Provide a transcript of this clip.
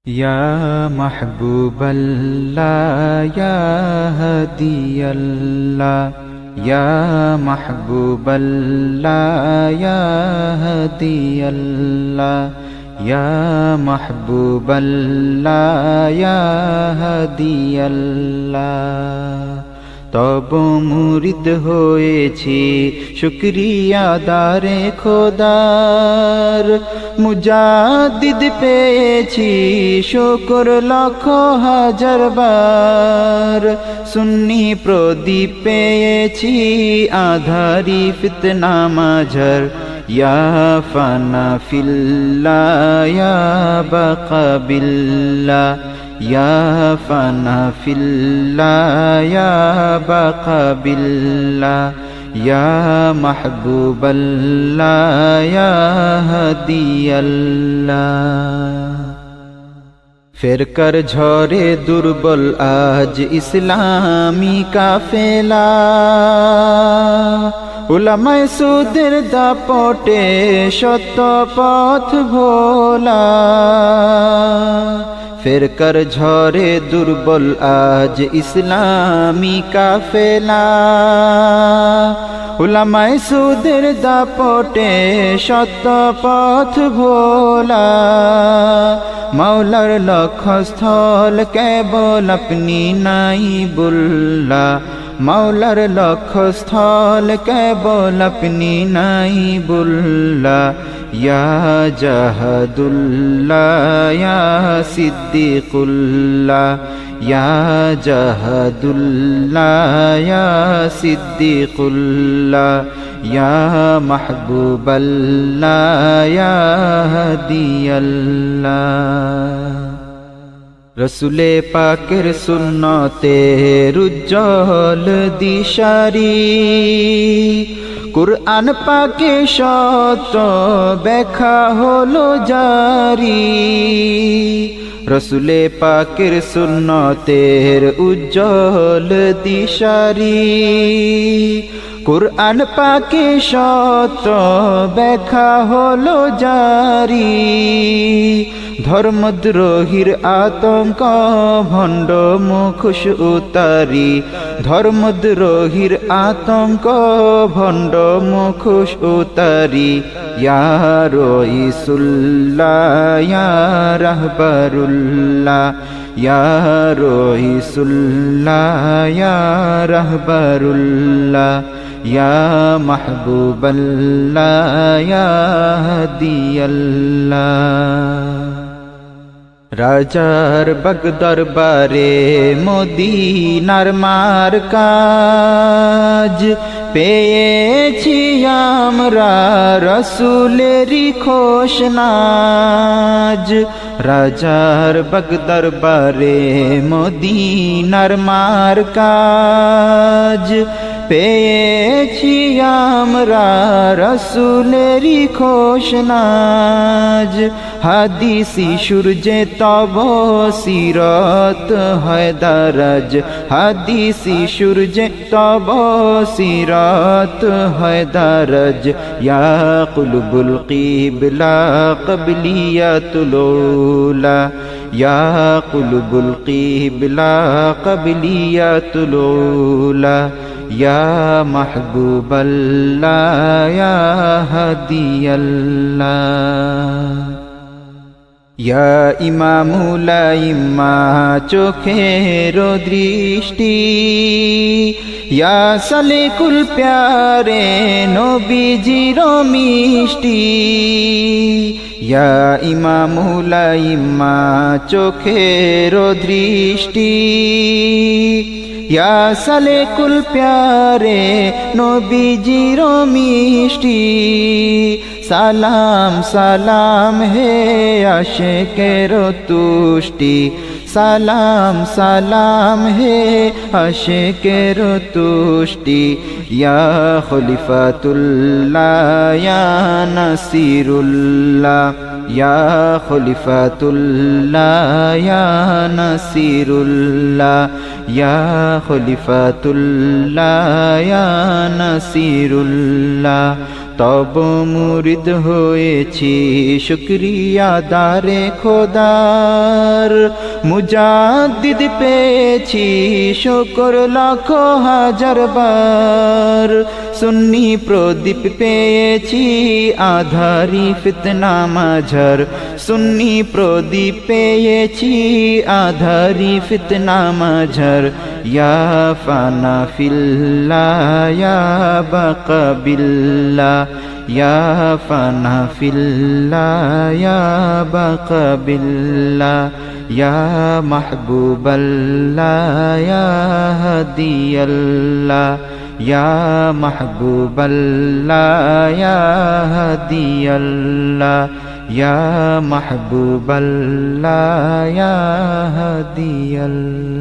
Ya Mahbuballah, Ya Hadiyallah, Ya Mahbuballah, Ya Hadiyallah, Ya Mahbuballah, Ya Hadiyallah। তব মুরিদ হয়েছি শুকরিয়া দারে খোদার, মুজাদ্দিদ পেয়েছি শুকর লক্ষ হাজার বার, সুন্নি প্রদীপ পেয়েছি আধারি ফিতনা মাঝার। ইয়া ফানা ফিল্লাহ ইয়া বাকা বিল্লাহ, ইয়া ফানা ফিল্লাহ ইয়া বাকা বিল্লাহ, ইয়া মাহবুবাল্লাহ ইয়া হাদিয়াল্লাহ। ফেরকার ঝড়ে দুর্বল আজ ইসলামী কাফেলা, উলামায়ে সুদের দাপটে সত্য পথ ভোলা। ফেরকার ঝড়ে দুর্বল আজ ইসলামী কাফেলা, উলামায়ে সুদের দাপটে সত্য পথ ভোলা। মাওলার লক্ষ্যস্থল কেবল আপনি নাইবুল্লাহ, মাওলার লক্ষ্যস্থল কেবল আপনি নাইবুল্লাহ। ইয়া জাহাদুল্লাহ ইয়া সিদ্দিকুল্লাহ, ইয়া জাহাদুল্লাহ ইয়া সিদ্দিকুল্লাহ, ইয়া মাহবুবাল্লাহ ইয়া হাদিয়াল্লাহ। রসুলে পাকের সুন্নতের উজ্জ্বল দিশারি, কুরআন পাকে সত্য ব্যাখ্যা হলো জারি। রসুলে পাকের সুন্নতের উজ্জ্বল দিশারি, কুরআন পাকে সত্য ব্যাখ্যা হলো জারি। ধর্মদ্রোহীর আতঙ্ক ভণ্ড মুখোশ উতারি, ধর্মদ্রোহীর আতঙ্ক ভণ্ড মুখোশ উতারি। ইয়া রাইসুল্লাহ ইয়া রাহবারুল্লাহ, ইয়া রাইসুল্লাহ ইয়া রাহবারুল্লাহ, ইয়া মাহবুবাল্লাহ ইয়া হাদিয়াল্লাহ। রাজার বাগ দরবারে মদিনার মারকাজ পেয়েছি আমরা রসুলেরই খোশনাজ। রাজার বাগ দরবারে মদিনার মারকাজ পেয়েছি আমরা রসুলেরই খোশনাজ। হাদিসি সূর্যে তব সিরত হয় দারাজ, হাদিসি সূর্যে তব সিরত হয় দারাজ। ইয়া কুলবুল কিবলা ক্বাবলিয়াতুল উলা, ইয়া কুলবুল কিবলা ক্বাবলিয়াতুল উলা, ইয়া মাহবুবাল্লাহ ইয়া হাদিয়াল্লাহ। ইয়া ইমামুল আইম্মা চোখের দৃষ্টি, ইয়া সালেকুল প্যারে নবীজির মিষ্টি। ইয়া ইমামুল আইম্মা চোখের দৃষ্টি, ইয়া সালেকুল প্যারে নবীজির মিষ্টি। সালাম সালাম হে আশিকের তুষ্টি, সালাম সালাম হে আশিকের তুষ্টি। ইয়া খলিফাতুল্লাহ ইয়া নাসিরুল্লাহ, ইয়া খলিফাতুল্লাহ ইয়া নাসিরুল্লাহ, ইয়া খলিফাতুল্লাহ ইয়া নাসিরুল্লাহ। তব মুরিদ হয়েছি শুকরিয়া দারে খোদার মুজাদ্দিদ পেয়েছি শুকর লাখ হাজার বার সুন্নি প্রদীপ পেয়েছি আধারি ফিতনা মাঝার সুন্নি প্রদীপ পেয়েছি আধারি ফিতনা মাঝার ইয়া ফানা ফিল্লাহ ইয়া বাকা বিল্লাহ ইয়া ফানা ফিল্লাহ ইয়া বাকা বিল্লাহ ইয়া মাহবুবাল্লাহ ইয়া হাদিয়াল্লাহ ইয়া মাহবুবাল্লাহ ইয়া হাদিয়াল্লাহ ইয়া মাহবুবাল্লাহ ইয়া হাদিয়াল্লাহ